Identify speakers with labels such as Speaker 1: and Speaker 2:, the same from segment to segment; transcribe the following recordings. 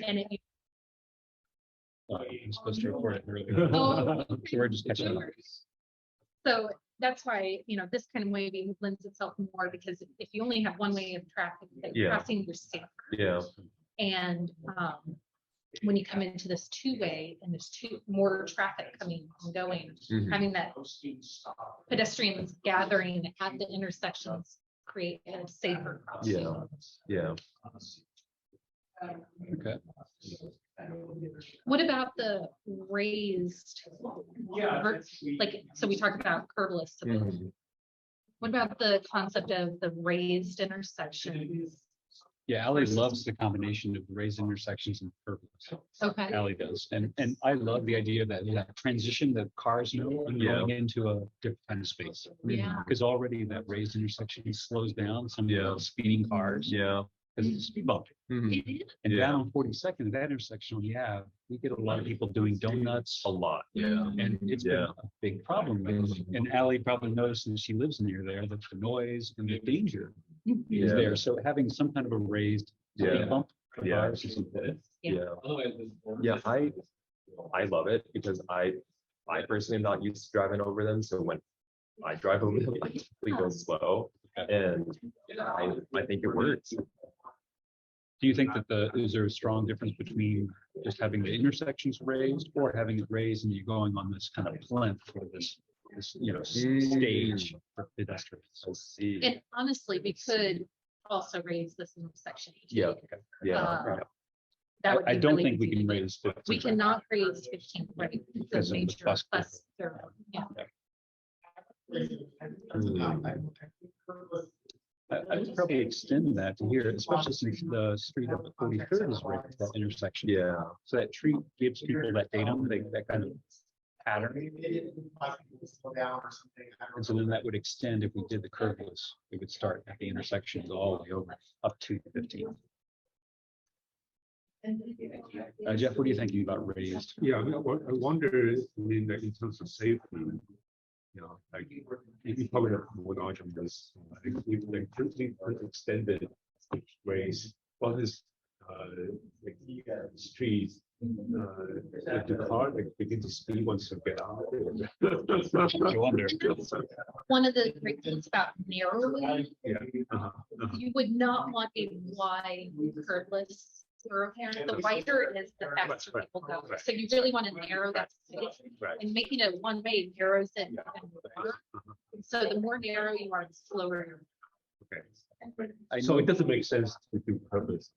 Speaker 1: and it,
Speaker 2: I'm supposed to report it earlier.
Speaker 1: Oh,
Speaker 2: So we're just catching up.
Speaker 1: so that's why, this kind of maybe lends itself more, because if you only have one way of traffic, crossing, you're safer.
Speaker 3: Yeah.
Speaker 1: And when you come into this two-way and there's more traffic coming and going, having that pedestrians gathering at the intersections create a safer crossing.
Speaker 3: Yeah.
Speaker 2: Okay.
Speaker 1: What about the raised, so we talked about curbless. What about the concept of the raised intersections?
Speaker 2: Yeah, Allie loves the combination of raised intersections and curveless.
Speaker 1: Okay.
Speaker 2: Allie does, and I love the idea that transition that cars know when going into a different kind of space.
Speaker 1: Yeah.
Speaker 2: Because already that raised intersection slows down some of the speeding cars.
Speaker 3: Yeah.
Speaker 2: Because it's a speed bump.
Speaker 1: It is.
Speaker 2: And down on 42nd, that intersection we get a lot of people doing donuts.
Speaker 3: A lot. Yeah.
Speaker 2: And it's been a big problem. And Allie probably noticed, and she lives near there, that the noise and the danger is there. So having some kind of a raised speed bump for cars is important.
Speaker 3: Yeah. I love it because I personally am not used to driving over them. So when I drive over them, I typically go slow, and I think it works.
Speaker 2: Do you think that is there a strong difference between just having the intersections raised or having it raised and you're going on this kind of plinth for this stage for pedestrians?
Speaker 3: I see.
Speaker 1: And honestly, we could also raise this intersection.
Speaker 3: Yeah.
Speaker 1: That would be
Speaker 2: I don't
Speaker 1: really
Speaker 2: think we
Speaker 1: easy
Speaker 2: can
Speaker 1: to do.
Speaker 2: raise 15.
Speaker 1: We cannot raise 15, right?
Speaker 2: Because of the
Speaker 1: major
Speaker 2: bus
Speaker 1: bus zero. Yeah.
Speaker 2: I would probably extend that to here, especially since the street up at 43rd is right at that intersection.
Speaker 3: Yeah.
Speaker 2: So that tree gives people that datum, that kind of pattern. And so then that would extend if we did the curveless. We would start at the intersections all the way over up to 15. Jeff, what are you thinking about raised?
Speaker 4: Yeah, I wonder, in terms of safety, like you probably have more knowledge on this. If they quickly extended raise, well, this streets, the car begin to speed once you get out.
Speaker 2: I wonder.
Speaker 1: One of the great things about narrowing,
Speaker 4: Yeah.
Speaker 1: you would not want a wide curveless thoroughfare. The wider it is, the faster people go. So you really want to narrow that space, and making it one way narrows it even more. So the more narrow you are, the slower you're.
Speaker 4: Okay. So it doesn't make sense to do purpose.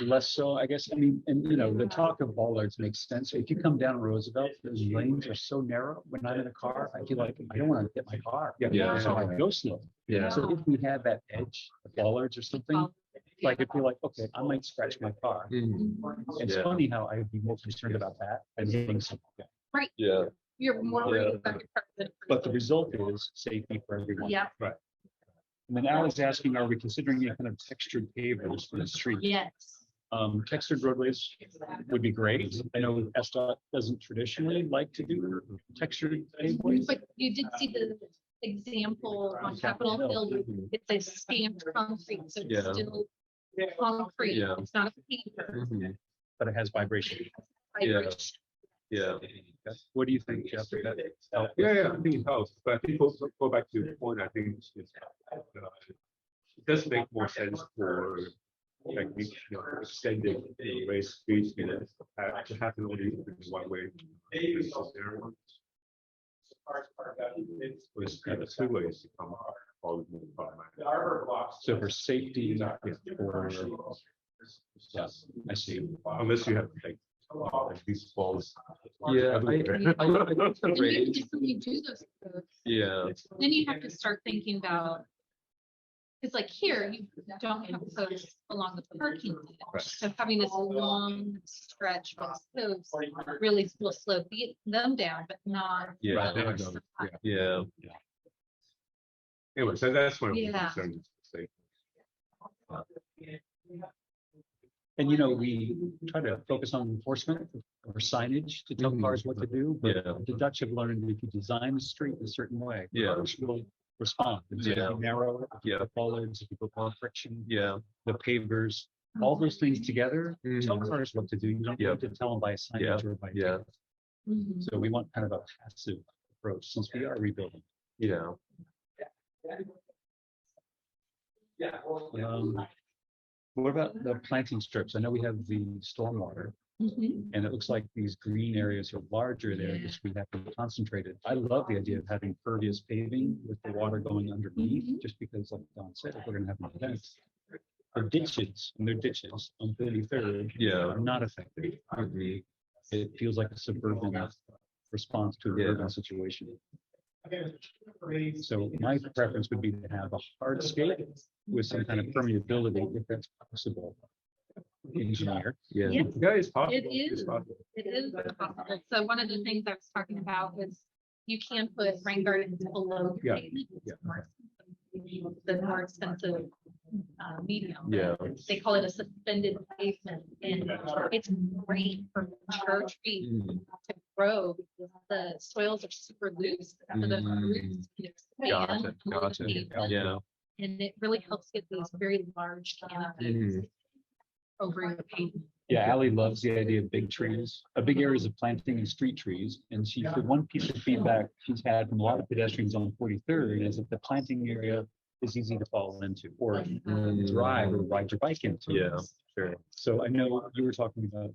Speaker 2: Less so, I guess. I mean, and the talk of bollards makes sense. If you come down Roosevelt, those lanes are so narrow. When I'm in a car, I feel like I don't want to hit my car. So I go slow.
Speaker 3: Yeah.
Speaker 2: So if we had that edge, of bollards or something, like if you're like, okay, I might scratch my car. It's funny how I'd be more concerned about that than hitting something.
Speaker 1: Right.
Speaker 3: Yeah.
Speaker 1: You're more worried about your car than.
Speaker 2: But the result is safety for everyone.
Speaker 1: Yeah.
Speaker 2: Right. And then Allie's asking, are we considering any kind of textured pavers for the street?
Speaker 1: Yes.
Speaker 2: Textured roadways would be great. I know SDOT doesn't traditionally like to do textured paveways.
Speaker 1: But you did see the example on Capitol Hill. It's a stamped concrete, so it's still concrete.
Speaker 3: Yeah.
Speaker 1: It's not a paper.
Speaker 2: But it has vibration.
Speaker 1: Vibration.
Speaker 3: Yeah.
Speaker 2: What do you think, Jeff? Would that help?
Speaker 4: Yeah, I think it helps. But I think go back to the point. I think it does make more sense for like extended race streets to happen only in one way. It's kind of two ways to come all
Speaker 2: So for safety, for I see.
Speaker 4: unless you have like these balls.
Speaker 3: Yeah.
Speaker 1: And you can definitely do those.
Speaker 3: Yeah.
Speaker 1: Then you have to start thinking about, it's like here, you don't have posts along the parking lot. So having this long stretch with posts really will slow them down, but not.
Speaker 3: Yeah. Yeah.
Speaker 4: Anyway, so that's my
Speaker 1: Yeah.
Speaker 4: concern.
Speaker 2: And we try to focus on enforcement or signage to tell cars what to do. But the Dutch have learned if you design the street a certain way, cars will respond. And so if you narrow, if you put bollards, if you put more friction, the pavers all those things together, tell
Speaker 3: Mhm.
Speaker 2: cars what to do. You don't
Speaker 3: Yep.
Speaker 2: need to tell them by signage or by.
Speaker 3: Yeah,
Speaker 1: Mhm.
Speaker 2: So we want kind of a passive approach since we are rebuilding.
Speaker 3: yeah.
Speaker 2: What about the planting strips? I know we have the stormwater
Speaker 1: Mhm.
Speaker 2: and it looks like these green areas are larger there because we have to concentrate it. I love the idea of having pervious paving with the water going underneath, just because like Don said, if we're gonna have an event. The ditches and their ditches on 33rd
Speaker 3: Yeah.
Speaker 2: are not affected.
Speaker 3: Mhm.
Speaker 2: It feels like a suburban response to an
Speaker 3: Yeah.
Speaker 2: urban situation. So my preference would be to have a hardscape with some kind of permeability, if that's possible. Engineer.
Speaker 3: Yeah.
Speaker 1: Yes,
Speaker 4: Yeah, it's possible.
Speaker 1: It is.
Speaker 4: It's possible.
Speaker 1: it is possible. So one of the things I was talking about was you can put rain gardens below the
Speaker 4: Yeah,
Speaker 1: pavement.
Speaker 4: yeah.
Speaker 1: The more expensive medium.
Speaker 3: Yeah.
Speaker 1: They call it a suspended pavement, and it's great for mature trees
Speaker 3: Mhm.
Speaker 1: to grow because the soils are super loose. So the roots can expand
Speaker 3: Gotcha,
Speaker 1: below the
Speaker 3: gotcha.
Speaker 1: pavement,
Speaker 3: Yeah.
Speaker 1: and it really helps get these very large canopies
Speaker 3: Mhm.
Speaker 1: over your pavement.
Speaker 2: Yeah, Ally loves the idea of big trees, big areas of planting and street trees. And she said one piece of feedback she's had from a lot of pedestrians on 43rd is that the planting area is easy to fall into or drive or ride your bike into.
Speaker 3: Yeah, sure.
Speaker 2: So I know you were talking about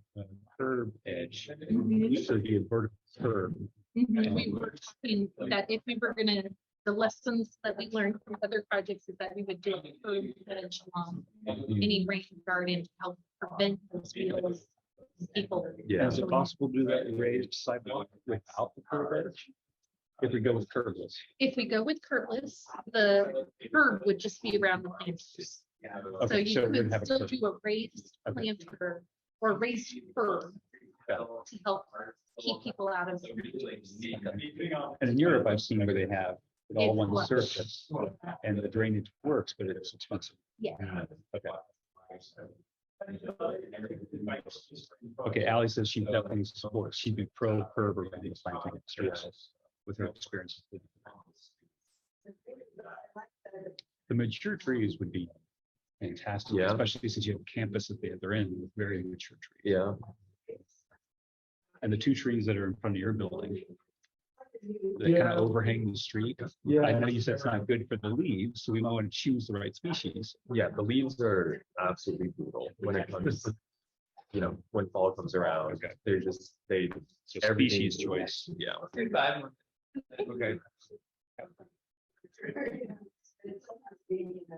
Speaker 2: curb edge, so it'd be a vertical curb.
Speaker 1: We were talking that if we were gonna, the lessons that we learned from other projects is that we would do a curb edge along any rain garden to help prevent those wheels. People.
Speaker 3: Yeah.
Speaker 2: Is it possible to do that raised sidewalk without the curb edge? If we go with curbless?
Speaker 1: If we go with curbless, the curb would just be around the planters. So
Speaker 2: Okay,
Speaker 1: you
Speaker 2: so we'd
Speaker 1: could
Speaker 2: have a
Speaker 1: still
Speaker 2: curb.
Speaker 1: do a raised
Speaker 2: Okay.
Speaker 1: planter or raised curb
Speaker 2: Yeah.
Speaker 1: to help keep people out of. the
Speaker 2: And in Europe, I've seen where they have it all
Speaker 1: It's
Speaker 2: one
Speaker 1: flush.
Speaker 2: surface and the drainage works, but it's expensive.
Speaker 1: Yeah.
Speaker 2: Okay. Okay, Ally says she definitely supports, she'd be pro curb or planting streets with her experience. The mature trees would be fantastic,
Speaker 3: Yeah.
Speaker 2: especially since you have a campus at the other end with very mature trees.
Speaker 3: Yeah.
Speaker 2: And the two trees that are in front of your building, they kind of overhang the street.
Speaker 3: Yeah.
Speaker 2: I know you said it's not good for the leaves, so we might want to choose the right species.
Speaker 3: Yeah, the leaves are absolutely brutal when it comes, when fall comes around.
Speaker 2: Okay.
Speaker 3: They're just,
Speaker 2: So
Speaker 3: everything's-
Speaker 2: species choice.
Speaker 3: Yeah.
Speaker 4: Okay.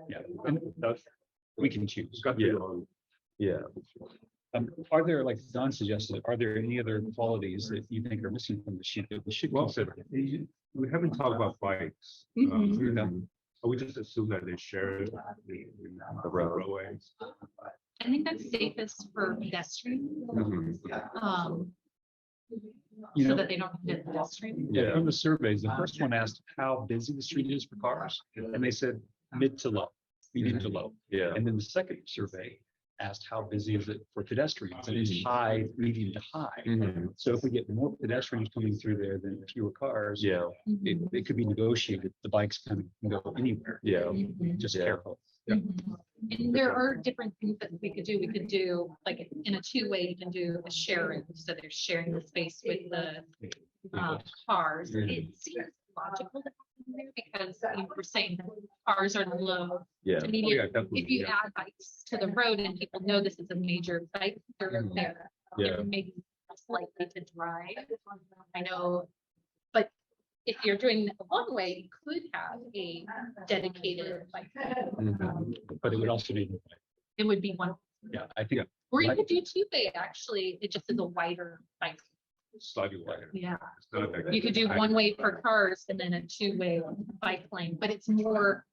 Speaker 2: Yeah, and we can choose.
Speaker 4: Got
Speaker 3: Yeah.
Speaker 4: you on.
Speaker 3: Yeah.
Speaker 2: Are there, like Don suggested, are there any other qualities that you think are missing from the sheet that we should
Speaker 4: Well,
Speaker 2: consider?
Speaker 4: we haven't talked about bikes.
Speaker 1: Mhm.
Speaker 4: We just assume that they share the
Speaker 3: road.
Speaker 4: roadways.
Speaker 1: I think that's safest for pedestrians.
Speaker 3: Mhm.
Speaker 2: You
Speaker 1: So
Speaker 2: know,
Speaker 1: that they don't hit pedestrians.
Speaker 2: yeah,
Speaker 3: Yeah.
Speaker 2: from the surveys, the first one asked how busy the street is for cars, and they said mid to low, medium to low.
Speaker 3: Yeah.
Speaker 2: And then the second survey asked how busy is it for pedestrians, and it's high, medium to high.
Speaker 3: Mhm.
Speaker 2: So if we get more pedestrians coming through there than fewer cars,
Speaker 3: Yeah.
Speaker 2: it could be negotiated. The bikes can go anywhere.
Speaker 3: Yeah.
Speaker 1: Mhm.
Speaker 2: Just
Speaker 3: Yeah.
Speaker 2: careful.
Speaker 1: Mhm. And there are different things that we could do. We could do, like, in a two-way, you can do a sharing, so they're sharing the space with the cars. It seems logical to happen there because you were saying that cars are low
Speaker 3: Yeah.
Speaker 1: to
Speaker 4: Oh,
Speaker 1: medium.
Speaker 4: yeah, definitely.
Speaker 1: If you
Speaker 4: yeah.
Speaker 1: add bikes to the road and people know this is a major bike thoroughfare,
Speaker 3: Yeah.
Speaker 1: it makes it less likely to drive. I know, but if you're doing a one-way, you could have a dedicated bike.
Speaker 3: Mhm.
Speaker 2: But it would also be,
Speaker 1: It would be one,
Speaker 2: yeah, I think.
Speaker 1: or you
Speaker 2: Like-
Speaker 1: could do two-way, actually. It just is a wider bike.
Speaker 4: Slightly wider.
Speaker 1: Yeah.
Speaker 4: It's not like-
Speaker 1: You could do one way for cars and then a two-way bike lane, but it's more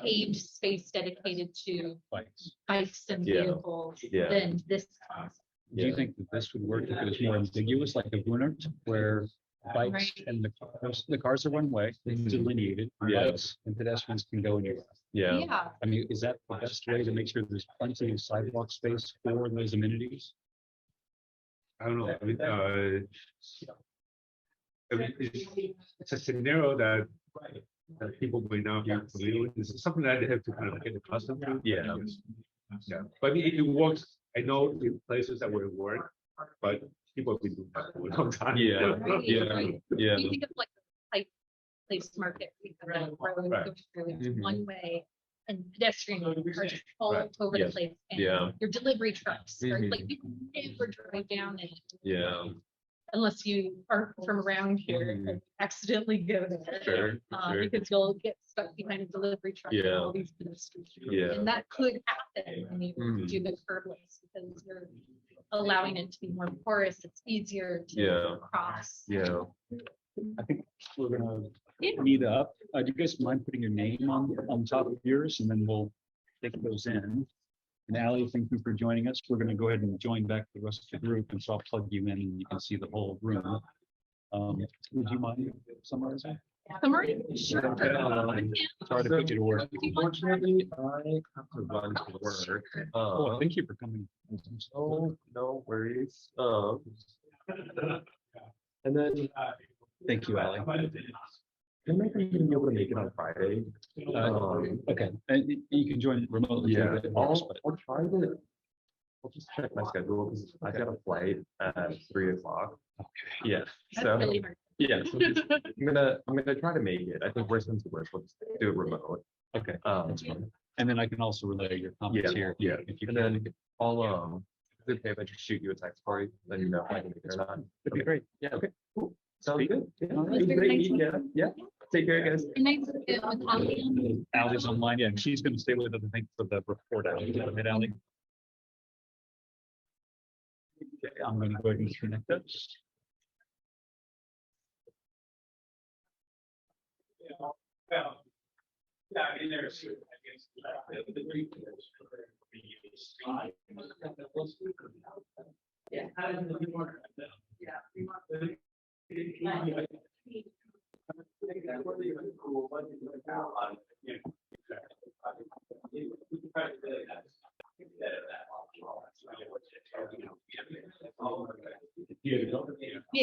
Speaker 1: paved space dedicated to
Speaker 2: Bikes.
Speaker 1: bikes and
Speaker 3: Yeah.
Speaker 1: vehicles
Speaker 3: Yeah.
Speaker 1: than this.
Speaker 2: Do you
Speaker 3: Yeah.
Speaker 2: think that this would work if it was more ambiguous, like a Brunert, where bikes and the cars are one way, it's delineated,
Speaker 3: Yeah.
Speaker 2: bikes and pedestrians can go anywhere?
Speaker 3: Yeah.
Speaker 1: Yeah,
Speaker 2: I mean, is that the best way to make sure there's plenty of sidewalk space for those amenities?
Speaker 4: I don't know. It's a scenario that people may not be familiar with. It's something that they have to kind of get accustomed to.
Speaker 3: Yeah.
Speaker 4: Yeah, but it works. I know in places that were work, but people have been doing that for a long time.
Speaker 3: Yeah,
Speaker 1: Right,
Speaker 3: yeah,
Speaker 1: right.
Speaker 3: yeah.
Speaker 1: You think of like the type place market, we have that road
Speaker 4: Right.
Speaker 1: goes through, it's
Speaker 3: Mhm.
Speaker 1: one way. And pedestrian are just all
Speaker 3: Right.
Speaker 1: over
Speaker 3: Yeah.
Speaker 1: the place. And
Speaker 3: Yeah.
Speaker 1: your delivery trucks, right?
Speaker 3: Mhm.
Speaker 1: Like you can never drive down it
Speaker 3: Yeah,
Speaker 1: unless you are from around here and accidentally go there.
Speaker 3: sure, sure.
Speaker 1: Because you'll get stuck behind a delivery truck and
Speaker 3: Yeah.
Speaker 1: all these pedestrians.
Speaker 3: Yeah.
Speaker 1: And that could happen when you
Speaker 3: Mhm.
Speaker 1: do the curbless because you're allowing it to be more porous. It's easier to
Speaker 3: Yeah.
Speaker 1: cross.
Speaker 3: Yeah.
Speaker 2: I think we're gonna
Speaker 1: Yeah.
Speaker 2: meet up. Do you guys mind putting your name on top of yours and then we'll take those in. And Ally, thank you for joining us. We're gonna go ahead and join back the rest of the group and so I'll plug you in and you can see the whole room. Would you mind summarizing?
Speaker 1: Summary? Sure.
Speaker 2: Sorry to put you to work.
Speaker 3: Unfortunately, I have to run to work.
Speaker 2: Oh, thank you for coming.
Speaker 3: No worries. And then
Speaker 2: Thank you, Ally.
Speaker 3: I might be even be able to make it on Friday.
Speaker 2: Okay, and you can join remotely. too,
Speaker 3: Yeah,
Speaker 2: if it works, but-
Speaker 3: I'll try to. I'll just check my schedule because I got a flight at 3 o'clock. Yeah,
Speaker 1: That's
Speaker 3: so
Speaker 1: really hard.
Speaker 3: yeah, so I'm gonna try to make it. I think worst comes to worst, we'll just do it remote.
Speaker 2: Okay,
Speaker 3: Um,
Speaker 2: and then I can also relay your comments
Speaker 3: Yeah,
Speaker 2: here.
Speaker 3: yeah.
Speaker 2: If you
Speaker 3: and
Speaker 2: can.
Speaker 3: then I'll is it okay if I just shoot you a text, Corey, then you know if I can make it or not.
Speaker 2: That'd be great.
Speaker 3: Yeah, okay, cool. Sounds good. Yeah,
Speaker 2: All right.
Speaker 3: it was great meeting you. Yeah, take care, guys.
Speaker 1: And nice to get with Holly.
Speaker 2: Ally's online, yeah, and she's gonna stay with us, I think, for the report out. Ally. Okay, I'm gonna go ahead and connect us.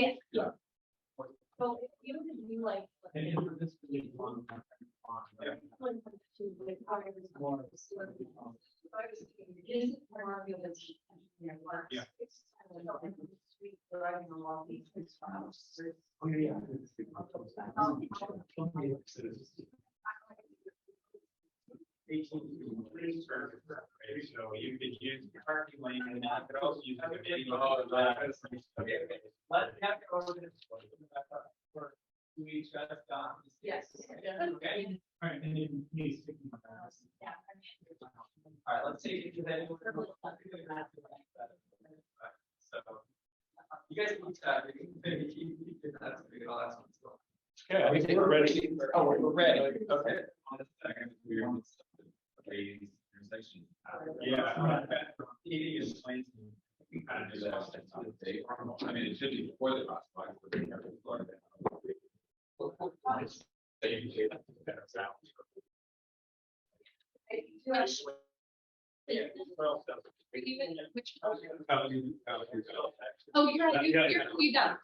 Speaker 1: Yeah. So you can do like.
Speaker 4: Yeah. So you could use the parking lane and that could also use the video. Okay. Let's have to go over this. Yes. Okay. All right. And then he's sticking with that. All right, let's take it to that. So. You guys can start. Yeah, I think we're ready. Oh, we're ready. Okay. Yeah. He explains. Kind of do that. I mean, it should be before the crosswalk.
Speaker 1: Which? Oh, you're right. You done.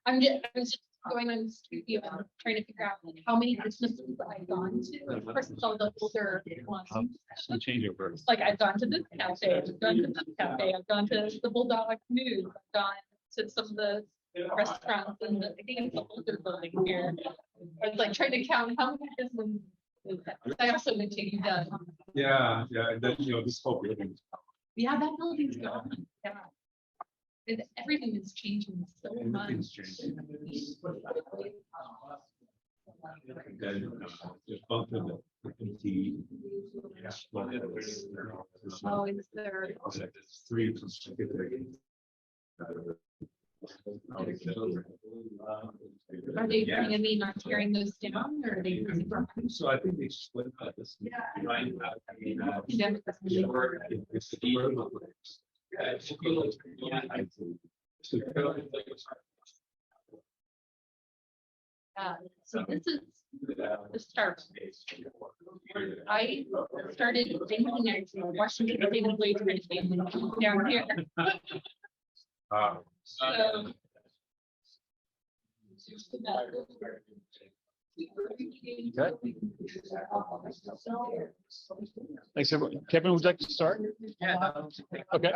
Speaker 1: I was just going on the street view and trying to figure out like how many businesses I've gone to. Of course, it's all the older ones.
Speaker 2: Some changeover.
Speaker 1: Like I've gone to this cafe, I've gone to this cafe, I've gone to the Bulldog News, I've gone to some of the restaurants and I think it's the older building here. I was like trying to count how many businesses. I also went to UDG.
Speaker 4: Yeah, and then, this whole building.
Speaker 1: Yeah, that building's gone. Yeah. And everything is changing so much.
Speaker 4: Everything's changing. Then just bump into the.
Speaker 1: Oh, is there?
Speaker 4: Three.
Speaker 1: Are they bringing me not tearing those down or are they?
Speaker 4: So I think they split this.
Speaker 1: So this is the start. I started thinking I was Washington State Blade down here. So
Speaker 5: Thanks, everyone. Kevin, would you like to start?
Speaker 6: Yeah.
Speaker 5: Okay.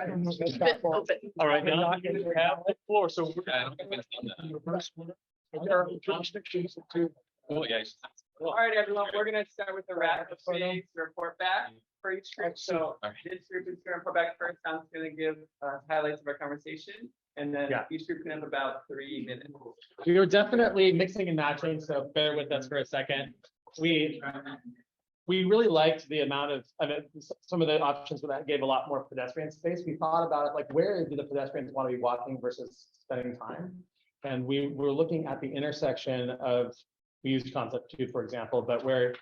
Speaker 5: All right, now you have the floor, so we're.
Speaker 6: Oh, yeah. All right, everyone, we're gonna start with the rapid phase report back for each group. So this group is gonna report back first. I'm gonna give highlights of our conversation. And then each group can have about 3 minutes.
Speaker 5: We were definitely mixing and matching, so bear with us for a second. We really liked the amount of, some of the options that gave a lot more pedestrian space. We thought about it, like, where do the pedestrians want to be walking versus spending time? And we were looking at the intersection of, we used concept 2, for example, but where,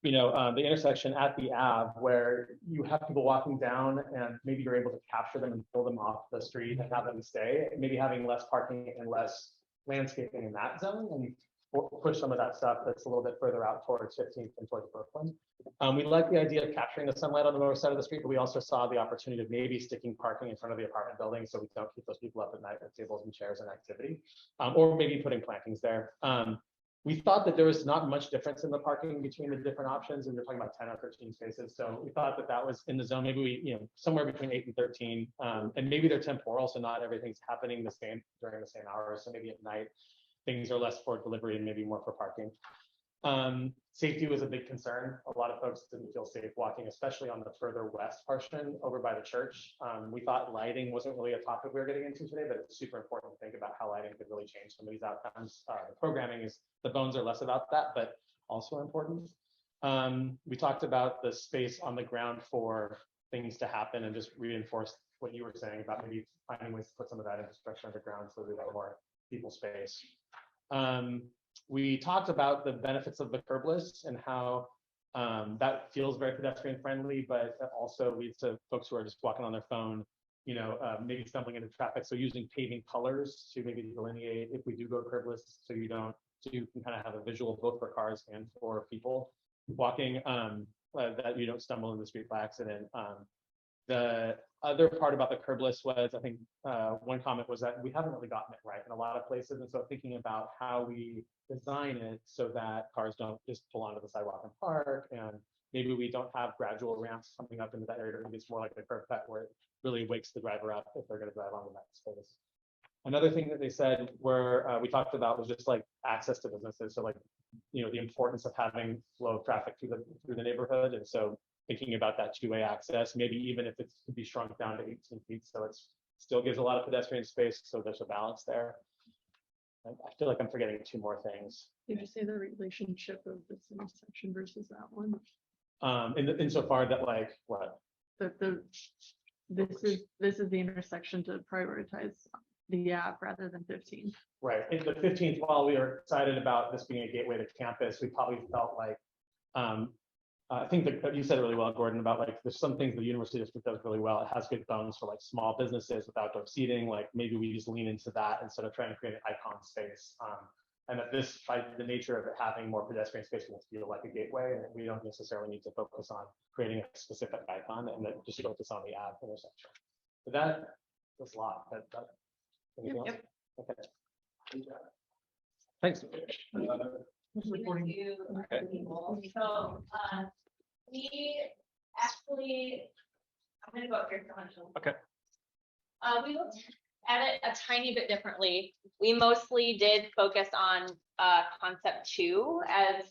Speaker 5: the intersection at the Ave, where you have people walking down and maybe you're able to capture them and pull them off the street and have them stay, maybe having less parking and less landscaping in that zone, and push some of that stuff that's a little bit further out towards 15th and towards Brooklyn. We like the idea of capturing the sunlight on the lower side of the street, but we also saw the opportunity of maybe sticking parking in front of the apartment building so we don't keep those people up at night with tables and chairs and activity, or maybe putting plantings there. We thought that there was not much difference in the parking between the different options, and we're talking about 10 or 13 spaces. So we thought that that was in the zone, maybe we, somewhere between 8 and 13, and maybe they're temporal, so not everything's happening the same during the same hours. So maybe at night, things are less for delivery and maybe more for parking. Safety was a big concern. A lot of folks didn't feel safe walking, especially on the further west portion over by the church. We thought lighting wasn't really a topic we were getting into today, but it's super important to think about how lighting could really change some of these outcomes. The programming is, the bones are less about that, but also important. We talked about the space on the ground for things to happen and just reinforced what you were saying about maybe finding ways to put some of that infrastructure underground so we got more people space. We talked about the benefits of the curbless and how that feels very pedestrian friendly, but also leads to folks who are just walking on their phone, maybe stumbling into traffic. So using paving colors to maybe delineate if we do go curbless, so you can kind of have a visual both for cars and for people walking, that you don't stumble in the street by accident. The other part about the curbless was, I think one comment was that we haven't really gotten it right in a lot of places. And so thinking about how we design it so that cars don't just pull onto the sidewalk and park, and maybe we don't have gradual ramps coming up into that area. Maybe it's more like a curb cut where it really wakes the driver up if they're going to drive onto that space. Another thing that they said we talked about was just like access to businesses. So like, the importance of having flow of traffic through the neighborhood. And so thinking about that two-way access, maybe even if it's to be shrunk down to 18 feet, so it still gives a lot of pedestrian space, so there's a balance there. I feel like I'm forgetting 2 more things.
Speaker 7: Did you say the relationship of this intersection versus that one?
Speaker 5: Insofar that, like, what?
Speaker 7: This is the intersection to prioritize the Ave rather than 15th.
Speaker 5: Right. In the 15th, while we were excited about this being a gateway to campus, we probably felt like I think that you said it really well, Gordon, about like there's some things the university district does really well. It has good bones for like small businesses with outdoor seating. Like maybe we just lean into that instead of trying to create an icon space. And that this, by the nature of it having more pedestrian space, will feel like a gateway, and we don't necessarily need to focus on creating a specific icon, and then just focus on the Ave intersection. But that's a lot. Anything else? Okay. Thanks.
Speaker 1: So we actually, I'm gonna go up here.
Speaker 5: Okay.
Speaker 1: We looked at it a tiny bit differently. We mostly did focus on concept 2 as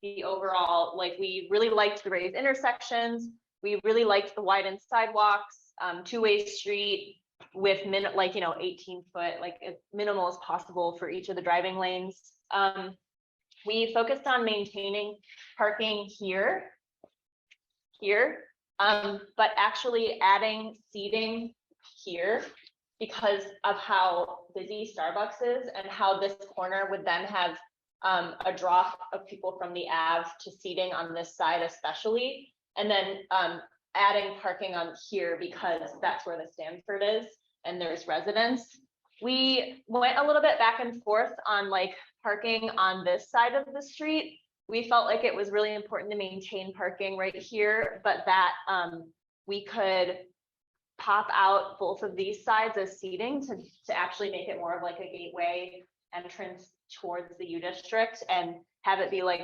Speaker 1: the overall, like we really liked the raised intersections. We really liked the widened sidewalks, two-way street with 18 foot, like as minimal as possible for each of the driving lanes. We focused on maintaining parking here, but actually adding seating here because of how busy Starbucks is and how this corner would then have a drop of people from the Ave to seating on this side especially, and then adding parking on here because that's where the Stanford is and there's residents. We went a little bit back and forth on like parking on this side of the street. We felt like it was really important to maintain parking right here, but that we could pop out both of these sides as seating to actually make it more of like a gateway entrance towards the U district and
Speaker 8: have it be like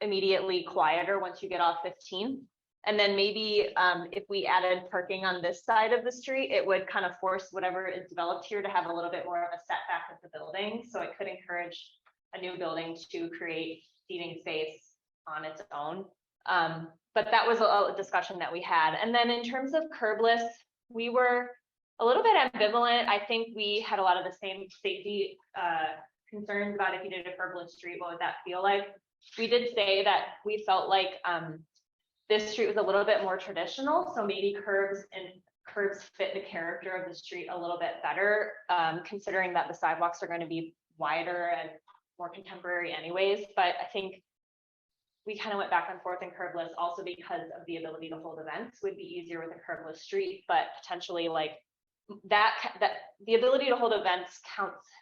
Speaker 8: immediately quieter once you get off 15th. And then maybe if we added parking on this side of the street, it would kind of force whatever is developed here to have a little bit more of a setback of the building. So it could encourage a new building to create seating space on its own. But that was a discussion that we had. And then in terms of curbless, we were a little bit ambivalent. I think we had a lot of the same safety concerns about if you did a curbless street, what would that feel like? We did say that we felt like this street was a little bit more traditional, so maybe curbs fit the character of the street a little bit better, considering that the sidewalks are going to be wider and more contemporary anyways. But I think we kind of went back and forth in curbless also because of the ability to hold events would be easier with a curbless street, but potentially like that the ability to hold events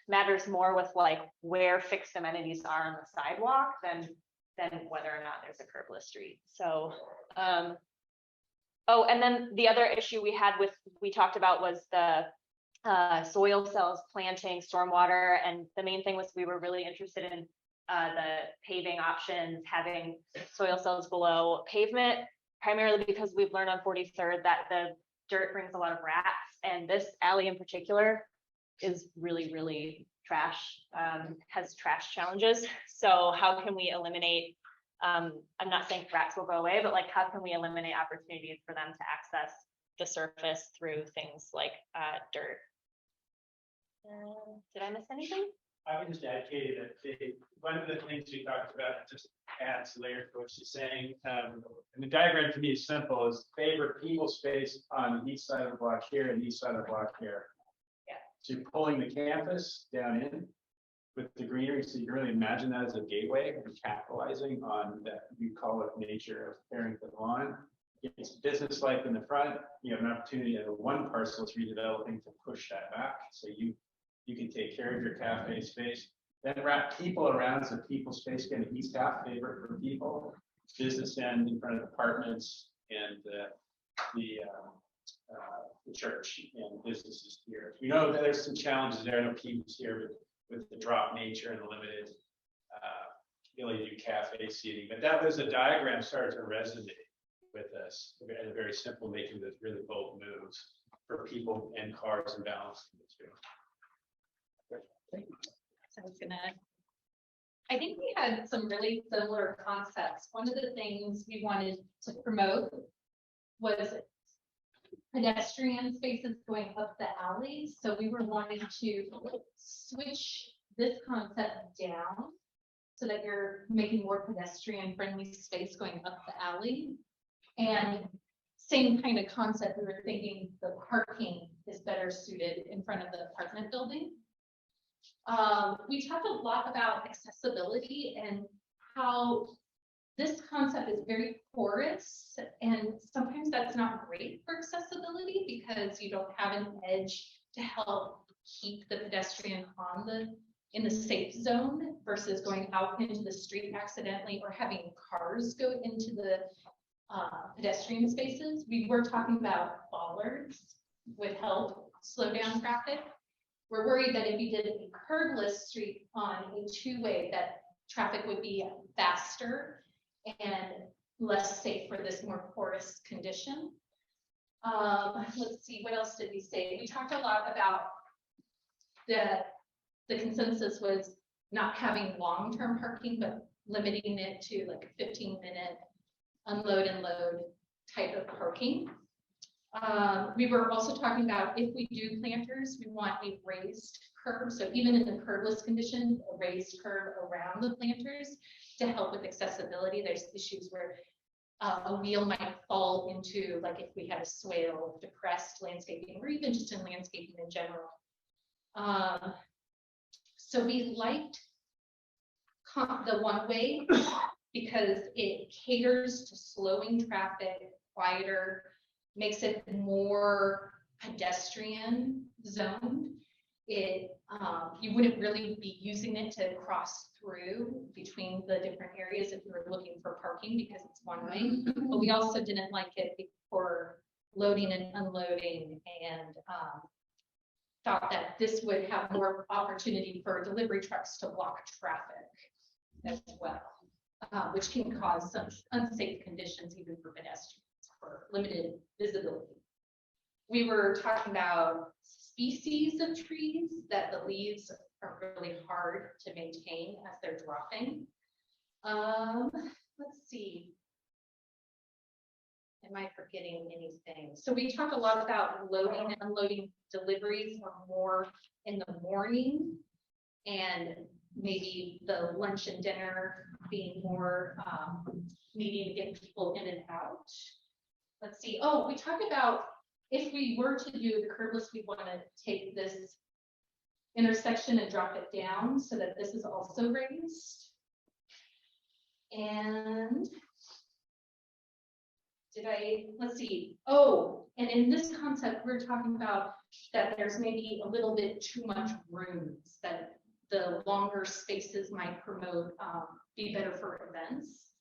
Speaker 8: matters more with like where fixed amenities are on the sidewalk than whether or not there's a curbless street. So oh, and then the other issue we talked about was the soil cells, planting, stormwater, and the main thing was we were really interested in the paving options, having soil cells below pavement, primarily because we've learned on 43rd that the dirt brings a lot of rats, and this alley in particular is really, really trash, has trash challenges. So how can we eliminate, I'm not saying rats will go away, but like how can we eliminate opportunities for them to access the surface through things like dirt? Did I miss anything?
Speaker 9: I would just add, Katie, that one of the things we talked about just adds layer to what she's saying. And the diagram to me is simple: is favor people space on the east side of the block here and the east side of the block here.
Speaker 8: Yeah.
Speaker 9: So you're pulling the campus down in with the greenery, so you can really imagine that as a gateway and capitalizing on that you call it nature of Harrington Lawn. It's business-like in the front. You have an opportunity at one parcel is redeveloping to push that back, so you can take care of your cafe space, then wrap people around, so people space again, east half favorite for people, business end in front of apartments, and the church and businesses here. We know that there's some challenges there. I know Pete's here with the drop nature and the limited ability to do cafe seating, but that was a diagram started to resonate with us at a very simple, making this really bold moves for people and cars and balancing the two.
Speaker 1: So I think we had some really similar concepts. One of the things we wanted to promote was pedestrian spaces going up the alley. So we were wanting to switch this concept down so that you're making more pedestrian friendly space going up the alley. And same kind of concept, we were thinking the parking is better suited in front of the apartment building. We talked a lot about accessibility and how this concept is very porous, and sometimes that's not great for accessibility because you don't have an edge to help keep the pedestrian in the safe zone versus going out into the street accidentally or having cars go into the pedestrian spaces. We were talking about bollards would help slow down traffic. We're worried that if you did a curbless street on a two-way, that traffic would be faster and less safe for this more porous condition. Let's see, what else did we say? We talked a lot about the consensus was not having long-term parking, but limiting it to like a 15-minute unload and load type of parking. We were also talking about if we do planters, we want a raised curb. So even in the curbless condition, a raised curb around the planters to help with accessibility. There's issues where a wheel might fall into, like if we had a swale, depressed landscaping, or even just in landscaping in general. So we liked the one-way because it caters to slowing traffic, quieter, makes it more pedestrian zoned. You wouldn't really be using it to cross through between the different areas if you were looking for parking because it's one way. But we also didn't like it for loading and unloading, and thought that this would have more opportunity for delivery trucks to block traffic as well. which can cause some unsafe conditions even for pedestrians for limited visibility. We were talking about species of trees that the leaves are really hard to maintain as they're dropping. Let's see. Am I forgetting anything? So we talk a lot about loading and unloading deliveries are more in the morning, and maybe the lunch and dinner being more needing to get people in and out. Let's see. Oh, we talk about if we were to do the curbless, we want to take this intersection and drop it down so that this is also raised. And let's see. Oh, and in this concept, we're talking about that there's maybe a little bit too much rooms, that the longer spaces might promote, be better for events.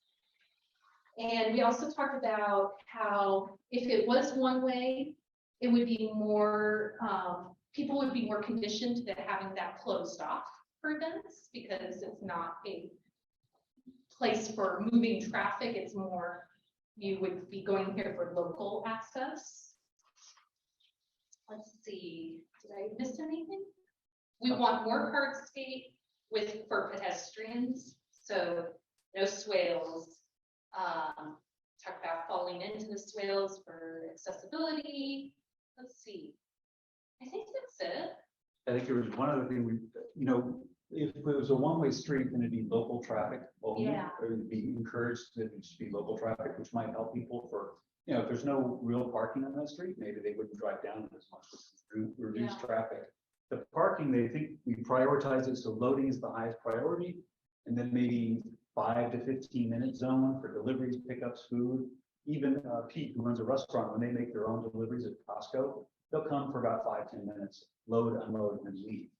Speaker 1: And we also talked about how if it was one way, it would be more, people would be more conditioned to having that closed off for events because it's not a place for moving traffic. It's more, you would be going here for local access. Let's see, did I miss anything? We want more hardscape for pedestrians, so no swales. Talk about falling into the swales for accessibility. Let's see. I think that's it.
Speaker 2: I think there was one other thing if it was a one-way street, then it'd be local traffic only.
Speaker 1: Yeah.
Speaker 2: Or it'd be encouraged that it should be local traffic, which might help people for, if there's no real parking on that street, maybe they wouldn't drive down as much, reduce traffic. The parking, they think we prioritize it, so loading is the highest priority, and then maybe 5 to 15 minute zone for deliveries, pickups, food. Even Pete, who runs a restaurant, when they make their own deliveries at Costco, they'll come for about 5-10 minutes, load, unload, and leave.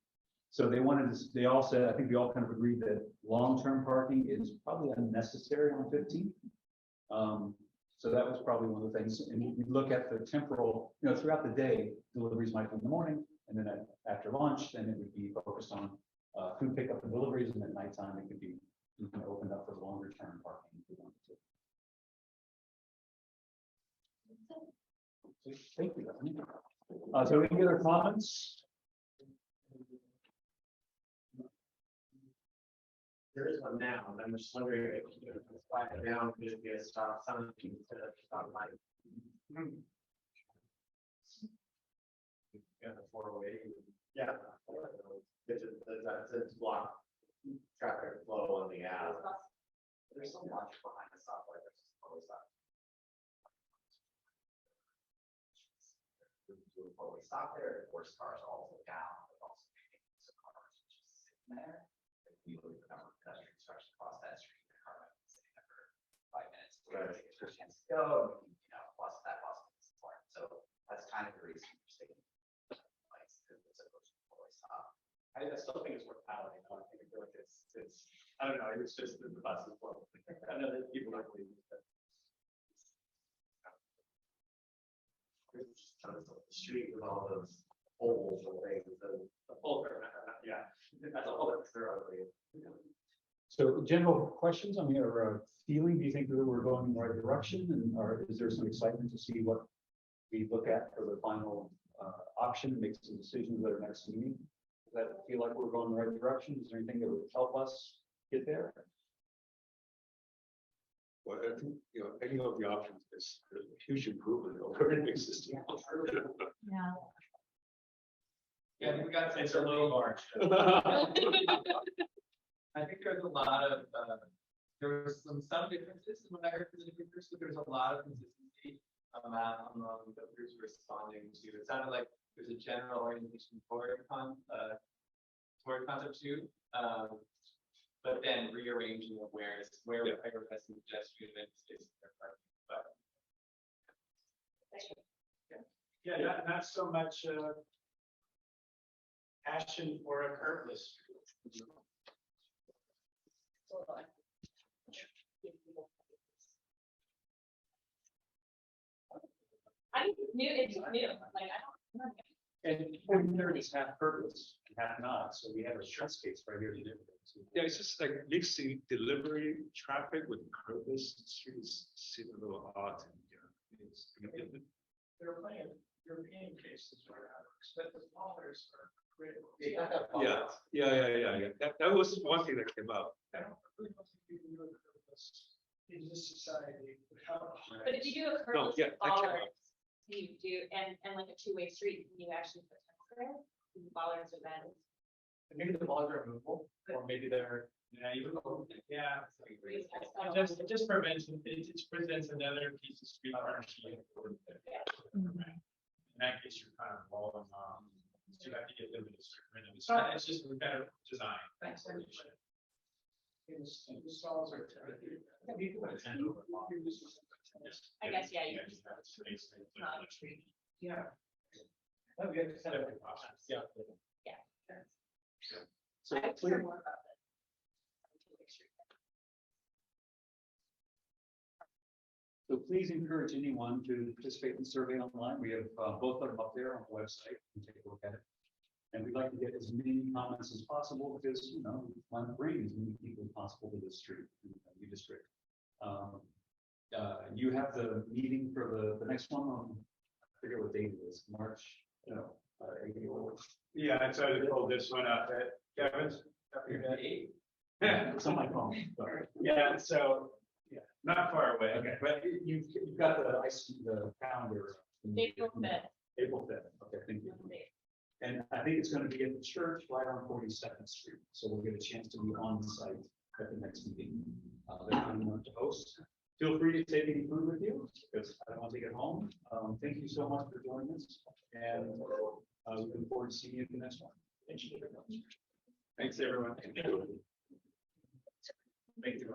Speaker 2: So they wanted to, they all said, I think we all kind of agreed that long-term parking is probably unnecessary on 15. So that was probably one of the things. And we look at the temporal, throughout the day, deliveries might be in the morning, and then after lunch, then it would be focused on food pickup and deliveries, and at nighttime it could be opened up for longer term parking if we wanted to. Thank you. So any other comments?
Speaker 9: There is one now, and I'm just wondering if you could quiet it down, could it be a stop sign instead of stop light? Yeah, the 408. Yeah. It's block traffic flow on the app. There's so much behind the stoplight. There's always that. Always stop there, of course, cars all the way down, but also some cars just sitting there. If we look at the number of pedestrians who actually cross that street, the car might be sitting there for 5 minutes, waiting to get a chance to go, plus that support. So that's kind of the reason we're sticking lights as opposed to always stop. I still think it's worth piloting. I feel like it's I don't know, it's just the bus is slow. I know that people don't believe it. The street with all those holes and things, and the whole, yeah, that's a whole other.
Speaker 2: So general questions on your feeling, do you think that we're going in the right direction, or is there some excitement to see what we look at for the final option, make some decisions at our next meeting? Does that feel like we're going in the right direction? Is there anything that would help us get there?
Speaker 4: Well, I think, any of the options is a huge improvement over an existing.
Speaker 1: Yeah.
Speaker 6: Yeah, we got
Speaker 9: It's a little large.
Speaker 6: I think there's a lot of, there was some differences in what I heard from the difference, but there's a lot of consistency among the groups responding to. It sounded like there's a general orientation toward concept two, but then rearranging awareness where we're prioritizing pedestrian and space.
Speaker 9: Yeah, not so much passion for a curbless.
Speaker 8: I'm new, it's new, like, I don't.
Speaker 2: And 40 is half purpose. have not, so we have a test case right here to do.
Speaker 4: Yeah, it's just like mixing delivery traffic with curbless streets seem a little odd.
Speaker 9: There are plenty of European cases where expensive haulers are critical.
Speaker 4: Yeah. That was one thing that came up.
Speaker 9: I don't really want to be in this society.
Speaker 8: But if you do a
Speaker 4: No,
Speaker 8: curveless
Speaker 4: yeah, that came
Speaker 8: bollards,
Speaker 4: up.
Speaker 8: you do, and like a two-way street, can you actually put tents there? Bollards are then.
Speaker 5: Maybe the balls are movable, or maybe they're.
Speaker 9: Yeah.
Speaker 8: Just,
Speaker 9: It just prevents, it just presents another piece of street partnership. In that case, you're kind of rolling on, you have to get limited. It's just a better design. The stalls are.
Speaker 8: I guess, yeah, you.
Speaker 9: Yeah. Oh, we have to set up a process. Yeah.
Speaker 2: So
Speaker 8: I'm
Speaker 2: please,
Speaker 8: sure more about this.
Speaker 2: so please encourage anyone to participate in the survey online. We have both of them up there on the website. You can take a look at it. And we'd like to get as many comments as possible because, you know, we want to bring as many people as possible to the street, the district. You have the meeting for the next one on, I forget what date it is, March, no. April.
Speaker 9: Yeah, I tried to pull this one up, Kevin's.
Speaker 2: It's on my phone. Sorry.
Speaker 9: Yeah, so, yeah, not far away.
Speaker 2: Okay, but you've got the calendar.
Speaker 8: April 5th.
Speaker 2: April 5th, okay, thank you. And I think it's gonna be at the church right on 42nd Street, so we'll get a chance to be on site at the next meeting. That I'm going to host. Feel free to take any food with you, because I don't want to take it home. Thank you so much for joining us, and looking forward to seeing you at the next one. Thank you very much.
Speaker 9: Thanks, everyone.
Speaker 2: Thank you.
Speaker 9: Thank you.